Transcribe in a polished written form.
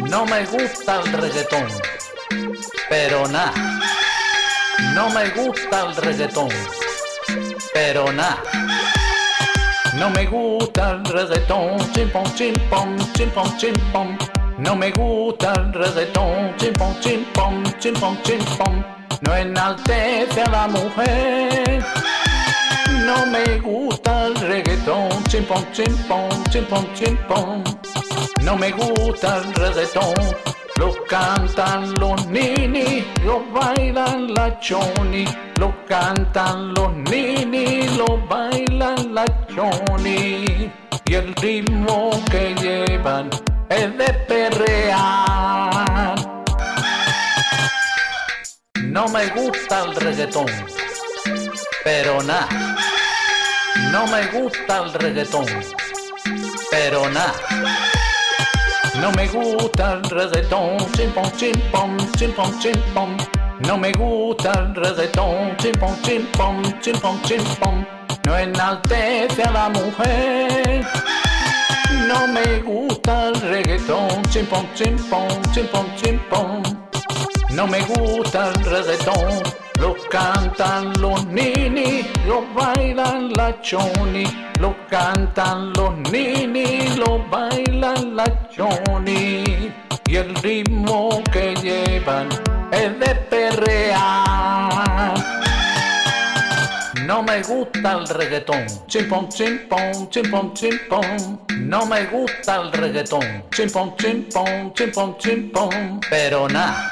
No me gusta el reggaetón, pero nada. No me gusta el reggaetón, pero nada. No me gusta el reggaetón, chimpón, chimpón, chimpón, chimpón. No me gusta el reggaetón, chimpón, chimpón, chimpón, chimpón. No enaltece a la mujer. No me gusta el reggaetón, chimpón, chimpón, chimpón, chimpón. No me gusta el reggaetón, lo cantan los ninis, lo bailan la choni. Lo cantan los ninis, lo bailan la choni. Y el ritmo que llevan es de perrear. No me gusta el reggaetón, pero nada. No me gusta el reggaetón, pero nada. No me gusta el reggaetón, chimpón, chimpón, chimpón, chimpón. No me gusta el reggaetón, chimpón, chimpón, chimpón, chimpón. No enaltece a la mujer. No me gusta el reggaetón, chimpón, chimpón, chimpón, chimpón. No me gusta el reggaetón, lo cantan los ninis, lo bailan la choni. Lo cantan los ninis, lo bailan la choni. Y el ritmo que llevan es de perrear. No me gusta el reggaetón, chimpón, chimpón, chimpón, chimpón. No me gusta el reggaetón, chimpón, chimpón, chimpón, chimpón, pero nada.